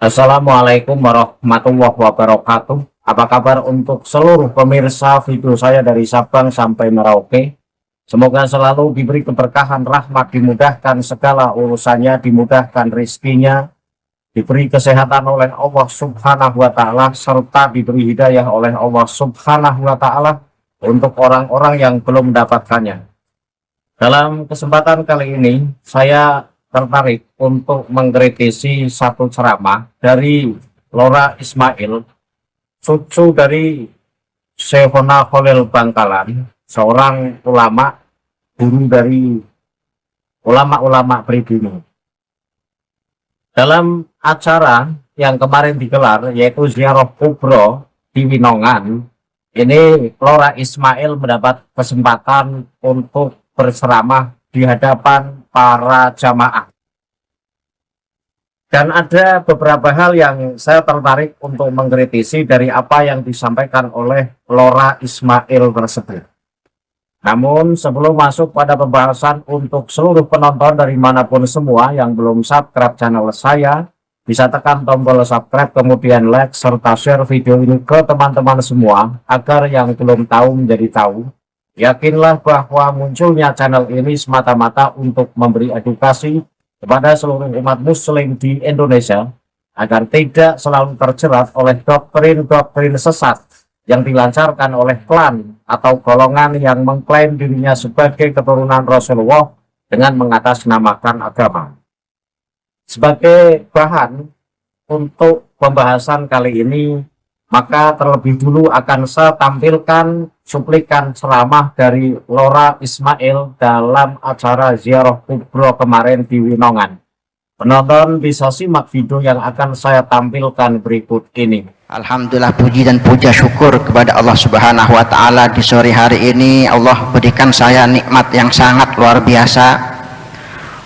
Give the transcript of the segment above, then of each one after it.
Assalamualaikum warahmatullahi wabarakatuh. Apa kabar untuk seluruh pemirsa video saya dari Sabang sampai Merauke? Semoga selalu diberi keberkahan, rahmat, dimudahkan segala urusannya, dimudahkan rezekinya, diberi kesehatan oleh Allah Subhanahu wa Ta'ala, serta diberi hidayah oleh Allah Subhanahu wa Ta'ala untuk orang-orang yang belum mendapatkannya. Dalam kesempatan kali ini, saya tertarik untuk mengkritisi satu ceramah dari Lora Ismail, cucu dari Syekhona Khalil Bangkalan, seorang ulama, guru dari ulama-ulama pribumi. Dalam acara yang kemarin digelar, yaitu Ziarah Kubro di Winongan, ini Lora Ismail mendapat kesempatan untuk berceramah di hadapan para jamaah. Dan ada beberapa hal yang saya tertarik untuk mengkritisi dari apa yang disampaikan oleh Lora Ismail tersebut. Namun sebelum masuk pada pembahasan, untuk seluruh penonton dari manapun semua yang belum subscribe channel saya, bisa tekan tombol subscribe, kemudian like, serta share video ini ke teman-teman semua, agar yang belum tahu menjadi tahu. Yakinlah bahwa munculnya channel ini semata-mata untuk memberi edukasi kepada seluruh umat muslim di Indonesia, agar tidak selalu terjerat oleh doktrin-doktrin sesat yang dilancarkan oleh klan atau golongan yang mengklaim dirinya sebagai keturunan Rasulullah dengan mengatasnamakan agama. Sebagai bahan untuk pembahasan kali ini, maka terlebih dulu akan saya tampilkan cuplikan ceramah dari Lora Ismail dalam acara Ziarah Kubro kemarin di Winongan. Penonton bisa simak video yang akan saya tampilkan berikut ini. Alhamdulillah, puji dan puja syukur kepada Allah Subhanahu wa Ta'ala. Di sore hari ini Allah berikan saya nikmat yang sangat luar biasa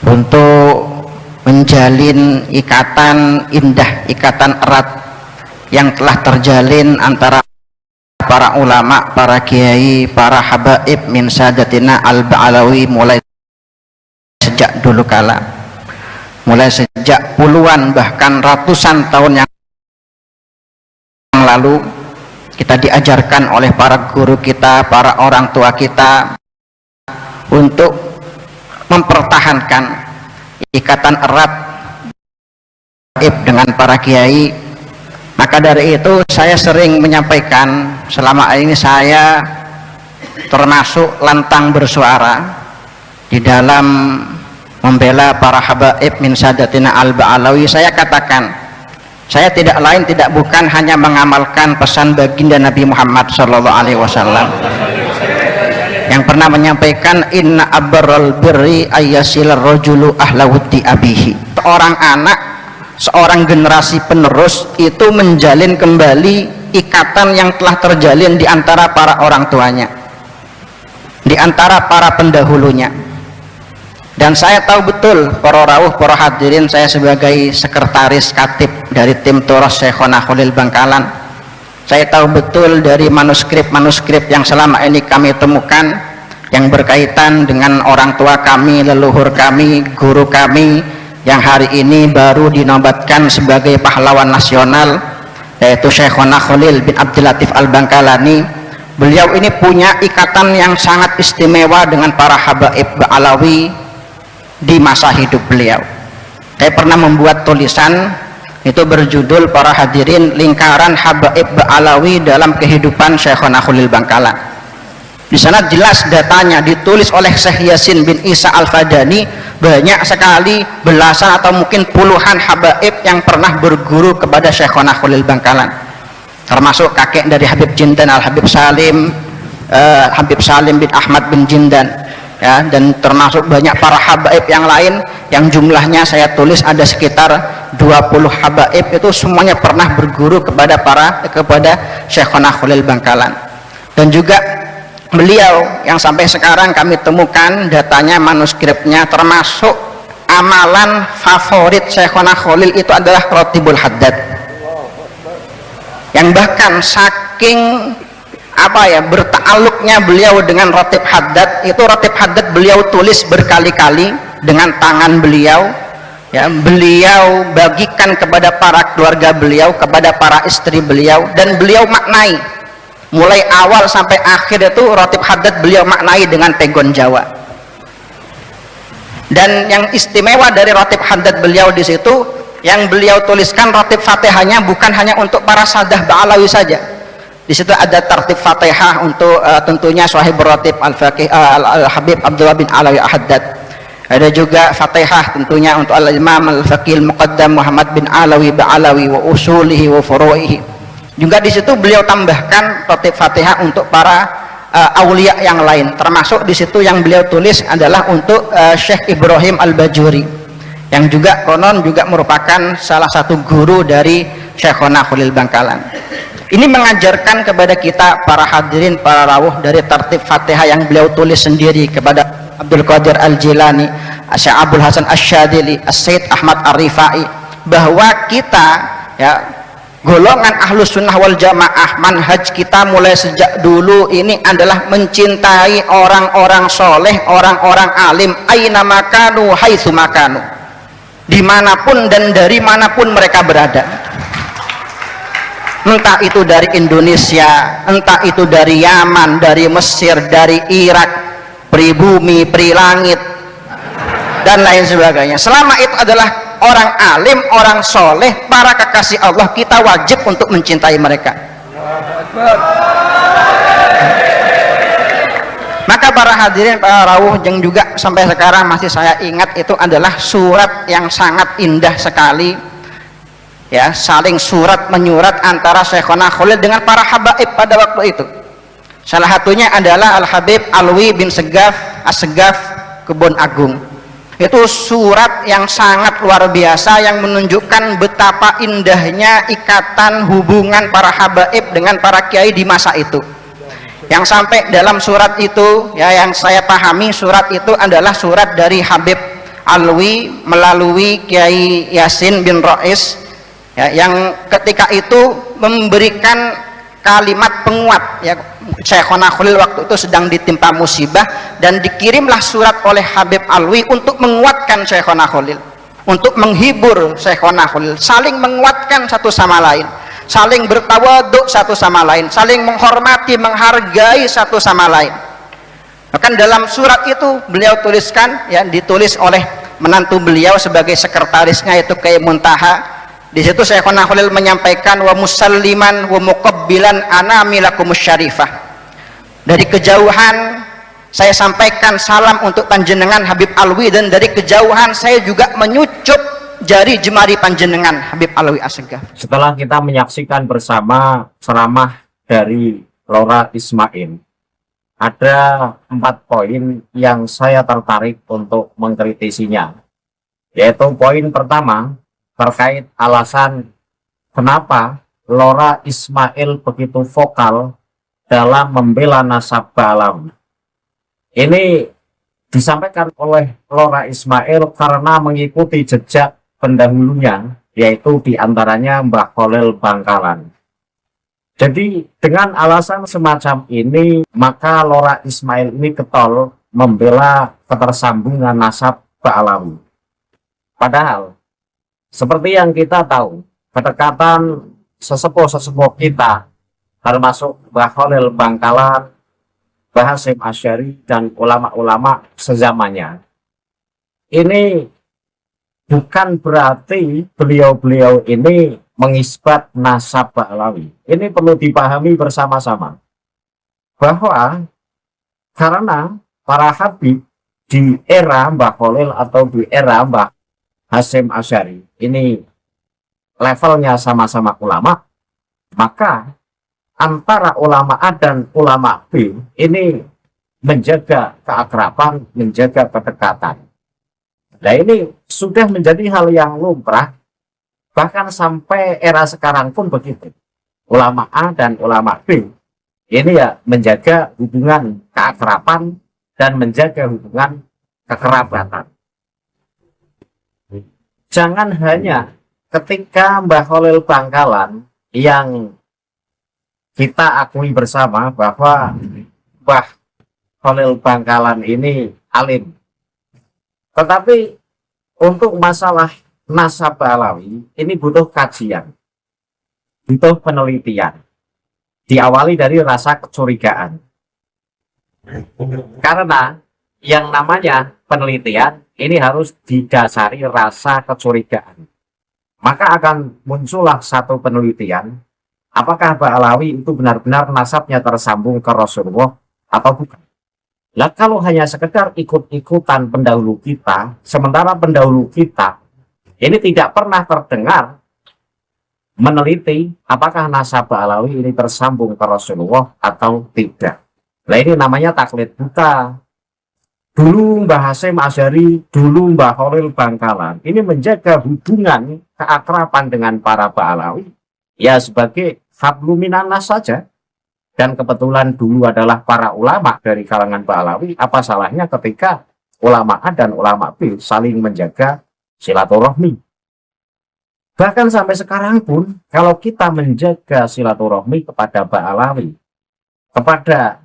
untuk menjalin ikatan indah, ikatan erat yang telah terjalin antara para ulama, para kiai, para habaib min sadatina al-Ba'alawi mulai sejak dulu kala, mulai sejak puluhan bahkan ratusan tahun yang lalu. Kita diajarkan oleh para guru kita, para orang tua kita untuk mempertahankan ikatan erat dengan para kiai. Maka dari itu saya sering menyampaikan, selama ini saya termasuk lantang bersuara di dalam membela para habaib min sadatina al-Ba'alawi. Saya katakan, saya tidak lain tidak bukan hanya mengamalkan pesan baginda Nabi Muhammad SAW yang pernah menyampaikan, inna abarral birri ayyasilar rajulu ahlawuddi abihi. Seorang anak, seorang generasi penerus itu menjalin kembali ikatan yang telah terjalin di antara para orang tuanya, di antara para pendahulunya. Dan saya tahu betul, para rawuh, para hadirin, saya sebagai sekretaris katib dari tim Turas Syekhona Khalil Bangkalan, saya tahu betul dari manuskrip-manuskrip yang selama ini kami temukan yang berkaitan dengan orang tua kami, leluhur kami, guru kami yang hari ini baru dinobatkan sebagai pahlawan nasional, yaitu Syekhona Khalil bin Abdul Latif Al-Bangkalani. Beliau ini punya ikatan yang sangat istimewa dengan para habaib Ba'alawi di masa hidup beliau. Saya pernah membuat tulisan, itu berjudul, para hadirin, lingkaran habaib Ba'alawi dalam kehidupan Syekhona Khalil Bangkalan. Di sana jelas datanya, ditulis oleh Syekh Yasin bin Isa Al-Fadani. Banyak sekali, belasan atau mungkin puluhan habaib yang pernah berguru kepada Syekhona Khalil Bangkalan, termasuk kakek dari Habib Jindan, Al-Habib Salim, Habib Salim bin Ahmad bin Jindan, ya, dan termasuk banyak para habaib yang lain yang jumlahnya saya tulis ada sekitar 20 habaib. Itu semuanya pernah berguru kepada Syekhona Khalil Bangkalan. Dan juga beliau yang sampai sekarang kami temukan datanya, manuskripnya, termasuk amalan favorit Syekhona Khalil itu adalah Ratibul Haddad, yang bahkan saking berta'alluqnya beliau dengan Ratib Haddad, itu Ratib Haddad beliau tulis berkali-kali dengan tangan beliau, ya, beliau bagikan kepada para keluarga beliau, kepada para istri beliau, dan beliau maknai mulai awal sampai akhir itu Ratib Haddad beliau maknai dengan pegon Jawa. Dan yang istimewa dari Ratib Haddad beliau di situ, yang beliau tuliskan Ratib Fatihahnya bukan hanya untuk para sadah Ba'alawi saja. Di situ ada tertib Fatihah untuk tentunya Sahib Ratib Al-Faqih Al-Habib Abdullah bin Alawi Haddad. Ada juga Fatihah tentunya untuk Al-Imam Al-Faqih Al-Muqaddam Muhammad bin Alawi Ba'alawi wa usulihi wa furu'ihi. Juga di situ beliau tambahkan tertib Fatihah untuk para aulia yang lain, termasuk di situ yang beliau tulis adalah untuk Syekh Ibrahim Al-Bajuri, yang juga konon juga merupakan salah satu guru dari Syekhona Khalil Bangkalan. Ini mengajarkan kepada kita para hadirin, para rawuh, dari tertib Fatihah yang beliau tulis sendiri kepada Abdul Qadir Al-Jilani, Syekh Abdul Hasan Asy-Syadzili, As-Sayyid Ahmad Ar-Rifai, bahwa kita ya golongan Ahlus Sunnah wal Jamaah, manhaj kita mulai sejak dulu ini adalah mencintai orang-orang soleh, orang-orang alim, aina makanu haitsu makanu, dimanapun dan dari manapun mereka berada, entah itu dari Indonesia, entah itu dari Yaman, dari Mesir, dari Irak, pribumi, prilangit, dan lain sebagainya. Selama itu adalah orang alim, orang soleh, para kekasih Allah, kita wajib untuk mencintai mereka. Maka para hadirin, para rawuh yang juga sampai sekarang masih saya ingat, itu adalah surat yang sangat indah sekali, ya, saling surat menyurat antara Syekhona Khalil dengan para habaib pada waktu itu. Salah satunya adalah Al-Habib Alwi bin Segaf As-Segaf Kebon Agung. Itu surat yang sangat luar biasa yang menunjukkan betapa indahnya ikatan hubungan para habaib dengan para kiai di masa itu. Yang sampai dalam surat itu, ya, yang saya pahami surat itu adalah surat dari Habib Alwi melalui Kiai Yasin bin Rais, ya, yang ketika itu memberikan kalimat penguat, ya, Syekhona Khalil waktu itu sedang ditimpa musibah, dan dikirimlah surat oleh Habib Alwi untuk menguatkan Syekhona Khalil, untuk menghibur Syekhona Khalil, saling menguatkan satu sama lain, saling bertawaduk satu sama lain, saling menghormati, menghargai satu sama lain. Bahkan dalam surat itu beliau tuliskan, ya, ditulis oleh menantu beliau sebagai sekretarisnya, yaitu Kiai Muntaha. Di situ Syekhona Khalil menyampaikan, wa musalliman wa muqabbilan anamilakumus syarifah, dari kejauhan saya sampaikan salam untuk panjenengan Habib Alwi, dan dari kejauhan saya juga menyucup jari jemari panjenengan Habib Alwi As-Segaf. Setelah kita menyaksikan bersama ceramah dari Lora Ismail, ada 4 poin yang saya tertarik untuk mengkritisinya, yaitu poin pertama terkait alasan kenapa Lora Ismail begitu vokal dalam membela nasab Ba'alawi. Ini disampaikan oleh Lora Ismail karena mengikuti jejak pendahulunya, yaitu diantaranya Mbah Khalil Bangkalan. Jadi dengan alasan semacam ini, maka Lora Ismail ini getol membela ketersambungan nasab Ba'alawi. Padahal seperti yang kita tahu, kedekatan sesepuh-sesepuh kita, termasuk Mbah Khalil Bangkalan, Mbah Hasyim Asy'ari, dan ulama-ulama sezamannya, ini bukan berarti beliau-beliau ini mengisbat nasab Ba'alawi. Ini perlu dipahami bersama-sama, bahwa karena para habib di era Mbah Khalil atau di era Mbah Hasyim Asy'ari ini levelnya sama-sama ulama, maka antara ulama A dan ulama B ini menjaga keakraban, menjaga kedekatan. Nah, ini sudah menjadi hal yang lumrah, bahkan sampai era sekarang pun begitu. Ulama A dan ulama B ini ya menjaga hubungan keakraban dan menjaga hubungan kekerabatan. Jangan hanya ketika Mbah Khalil Bangkalan yang kita akui bersama bahwa Mbah Khalil Bangkalan ini alim, tetapi untuk masalah nasab Alawi ini butuh kajian, butuh penelitian. Diawali dari rasa kecurigaan. Karena yang namanya penelitian ini harus didasari rasa kecurigaan. Maka akan muncullah satu penelitian, apakah Ba'alawi itu benar-benar nasabnya tersambung ke Rasulullah atau bukan. Lah kalau hanya sekedar ikut-ikutan pendahulu kita, sementara pendahulu kita ini tidak pernah terdengar meneliti apakah nasab Ba'alawi ini tersambung ke Rasulullah atau tidak. Nah ini namanya taklid buta. Dulu Mbah Hasyim Asy'ari, dulu Mbah Khalil Bangkalan ini menjaga hubungan keakraban dengan para Ba'alawi ya sebagai hablu minanas saja. Dan kebetulan dulu adalah para ulama dari kalangan Ba'alawi, apa salahnya ketika ulama A dan ulama B saling menjaga silaturahmi. Bahkan sampai sekarang pun, kalau kita menjaga silaturahmi kepada Ba'alawi, kepada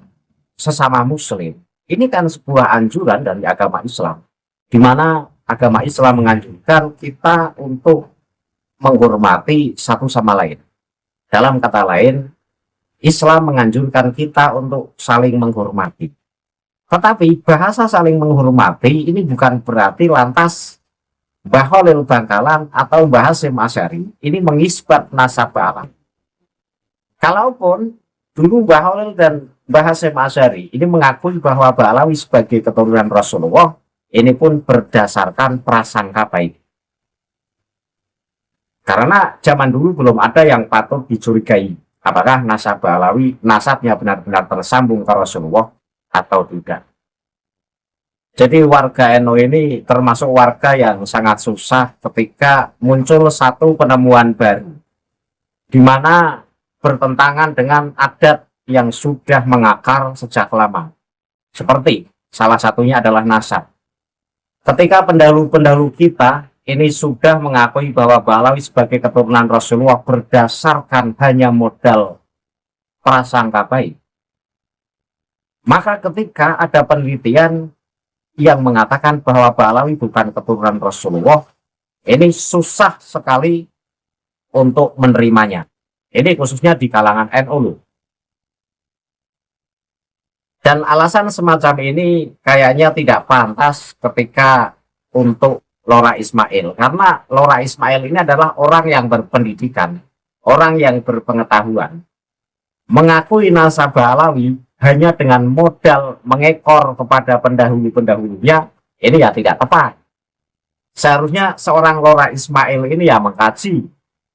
sesama muslim, ini kan sebuah anjuran dari agama Islam, di mana agama Islam menganjurkan kita untuk menghormati satu sama lain. Dalam kata lain, Islam menganjurkan kita untuk saling menghormati. Tetapi bahasa saling menghormati ini bukan berarti lantas Mbah Khalil Bangkalan atau Mbah Hasyim Asy'ari ini mengisbat nasab Ba'alawi. Kalaupun dulu Mbah Khalil dan Mbah Hasyim Asy'ari ini mengakui bahwa Ba'alawi sebagai keturunan Rasulullah, ini pun berdasarkan prasangka baik. Karena zaman dulu belum ada yang patut dicurigai apakah nasab Ba'alawi nasabnya benar-benar tersambung ke Rasulullah atau tidak. Jadi warga NU ini termasuk warga yang sangat susah ketika muncul satu penemuan baru, di mana bertentangan dengan adat yang sudah mengakar sejak lama. Seperti salah satunya adalah nasab. Ketika pendahulu-pendahulu kita ini sudah mengakui bahwa Ba'alawi sebagai keturunan Rasulullah berdasarkan hanya modal prasangka baik, maka ketika ada penelitian yang mengatakan bahwa Ba'alawi bukan keturunan Rasulullah, ini susah sekali untuk menerimanya. Ini khususnya di kalangan NU. Dan alasan semacam ini kayaknya tidak pantas ketika untuk Lora Ismail. Karena Lora Ismail ini adalah orang yang berpendidikan, orang yang berpengetahuan. Mengakui nasab Ba'alawi hanya dengan modal mengekor kepada pendahulu-pendahulunya, ini ya tidak tepat. Seharusnya seorang Lora Ismail ini ya mengkaji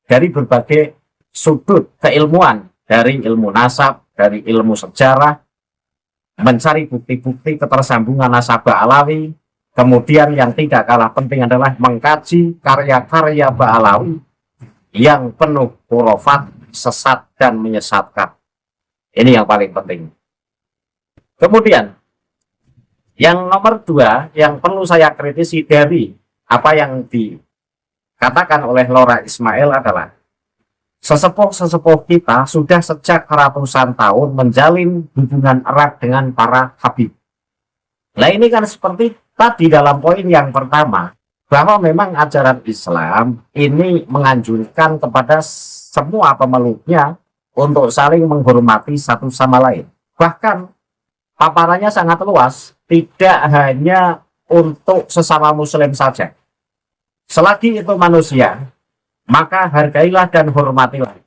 dari berbagai sudut keilmuan, dari ilmu nasab, dari ilmu sejarah, mencari bukti-bukti ketersambungan nasab Ba'alawi. Kemudian yang tidak kalah penting adalah mengkaji karya-karya Ba'alawi yang penuh khurafat, sesat, dan menyesatkan. Ini yang paling penting. Kemudian, yang nomor dua yang perlu saya kritisi dari apa yang dikatakan oleh Lora Ismail adalah sesepuh-sesepuh kita sudah sejak ratusan tahun menjalin hubungan erat dengan para habib. Nah ini kan seperti tadi dalam poin yang pertama, bahwa memang ajaran Islam ini menganjurkan kepada semua pemeluknya untuk saling menghormati satu sama lain. Bahkan paparannya sangat luas, tidak hanya untuk sesama muslim saja. Selagi itu manusia, maka hargailah dan hormatilah.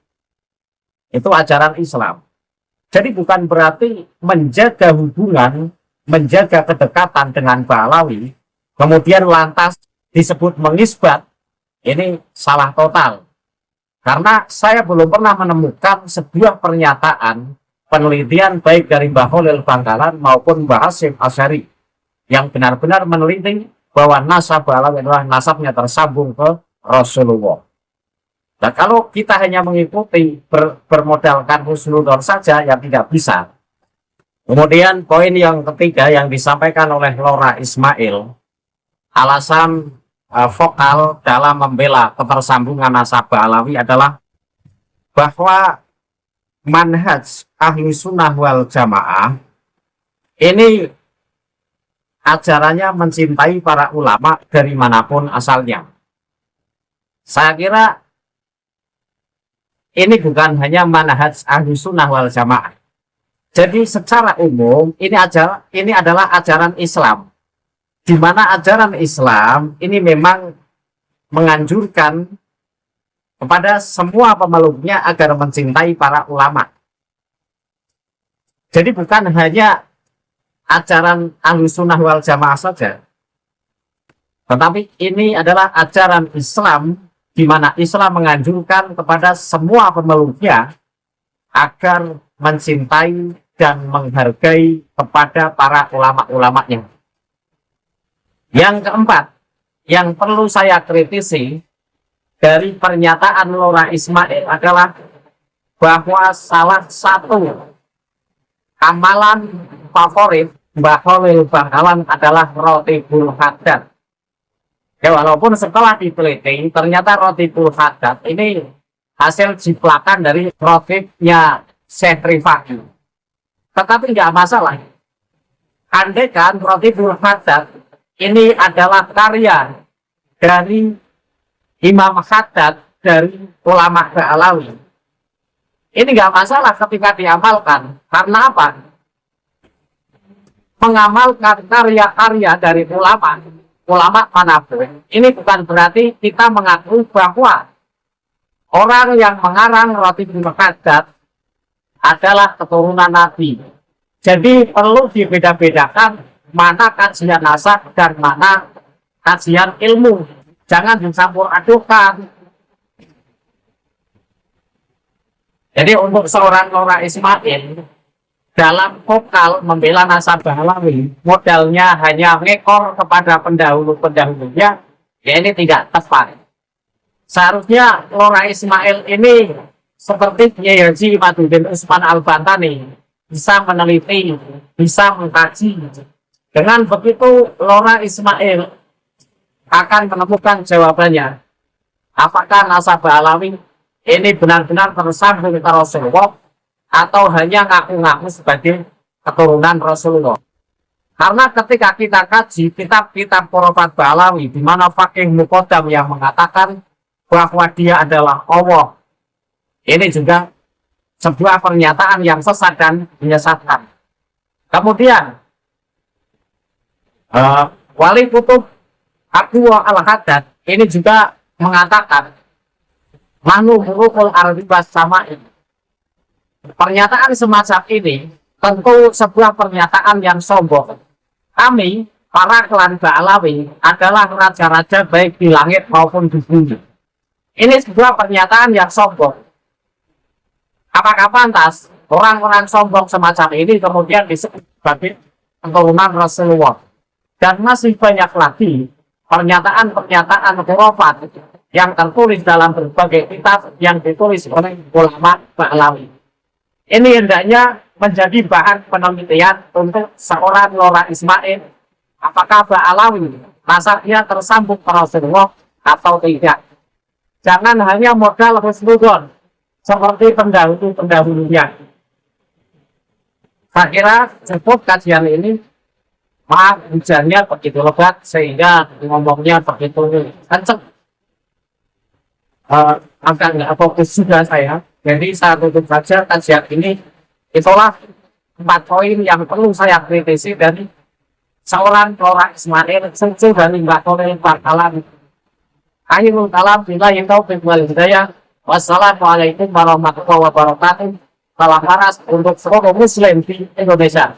Itu ajaran Islam. Jadi bukan berarti menjaga hubungan, menjaga kedekatan dengan Ba'alawi, kemudian lantas disebut mengisbat, ini salah total. Karena saya belum pernah menemukan sebuah pernyataan penelitian baik dari Mbah Khalil Bangkalan maupun Mbah Hasyim Asy'ari yang benar-benar meneliti bahwa nasab Ba'alawi adalah nasabnya tersambung ke Rasulullah. Nah kalau kita hanya mengikuti bermodalkan husnudon saja yang tidak bisa. Kemudian poin yang ketiga yang disampaikan oleh Lora Ismail, alasan vokal dalam membela ketersambungan nasab Ba'alawi adalah bahwa manhaj ahli sunnah wal jamaah ini ajarannya mencintai para ulama dari manapun asalnya. Saya kira ini bukan hanya manhaj Ahlus Sunnah wal Jamaah. Jadi secara umum ini adalah ajaran Islam, di mana ajaran Islam ini memang menganjurkan kepada semua pemeluknya agar mencintai para ulama. Jadi bukan hanya ajaran Ahlus Sunnah wal Jamaah saja, tetapi ini adalah ajaran Islam, di mana Islam menganjurkan kepada semua pemeluknya agar mencintai dan menghargai kepada para ulama-ulamanya. Yang keempat, yang perlu saya kritisi dari pernyataan Lora Ismail adalah bahwa salah satu amalan favorit Mbah Khalil Bangkalan adalah Rotibul Haddad. Ya, walaupun setelah diteliti ternyata Rotibul Haddad ini hasil jiplakan dari rotibnya Syekh Rifai. Tetapi nggak masalah. Andai kan Rotibul Haddad ini adalah karya dari Imam Haddad dari ulama Ba'alawi, ini nggak masalah ketika diamalkan. Karena apa? Mengamalkan karya-karya dari ulama manapun, ini bukan berarti kita mengakui bahwa orang yang mengarang Rotibul Haddad adalah keturunan Nabi. Jadi perlu dibeda-bedakan mana kajian nasab dan mana kajian ilmu. Jangan dicampur adukan. Jadi untuk seorang Lora Ismail dalam vokal membela nasabah Alawi, modalnya hanya ngekor kepada pendahulu-pendahulunya, ya ini tidak tepat. Seharusnya Lora Ismail ini seperti Kiai Haji Imaduddin Usman Al-Bantani, bisa meneliti, bisa mengkaji. Dengan begitu Lora Ismail akan menemukan jawabannya. Apakah nasabah Alawi ini benar-benar tersambung ke Rasulullah atau hanya ngaku-ngaku sebagai keturunan Rasulullah? Karena ketika kita kaji kitab-kitab Khurafat Ba'alawi, di mana Faqih Muqaddam yang mengatakan bahwa dia adalah Allah, ini juga sebuah pernyataan yang sesat dan menyesatkan. Kemudian Wali Kutub Abu Al-Haddad ini juga mengatakan Manu huruful arbibas sama ini. Pernyataan semacam ini tentu sebuah pernyataan yang sombong. Kami, para klan Ba'alawi, adalah raja-raja baik di langit maupun di bumi. Ini sebuah pernyataan yang sombong. Apakah pantas orang-orang sombong semacam ini kemudian disebut sebagai keturunan Rasulullah? Dan masih banyak lagi pernyataan-pernyataan khurafat yang tertulis dalam berbagai kitab yang ditulis oleh ulama Ba'alawi. Ini hendaknya menjadi bahan penelitian untuk seorang Lora Ismail. Apakah Ba'alawi nasabnya tersambung ke Rasulullah atau tidak? Jangan hanya modal husnudon seperti pendahulu-pendahulunya. Saya kira cukup kajian ini. Maaf, hujannya begitu lebat sehingga ngomongnya begitu kenceng. Agak nggak fokus juga saya. Jadi saya tutup saja kajian ini. Itulah 4 poin yang perlu saya kritisi dari seorang Lora Ismail, cucu dari Mbah Khalil Bangkalan. Akhirul kalam billahi taufiq wal hidayah. Wassalamualaikum warahmatullahi wabarakatuh. Salam panas untuk seluruh muslim di Indonesia.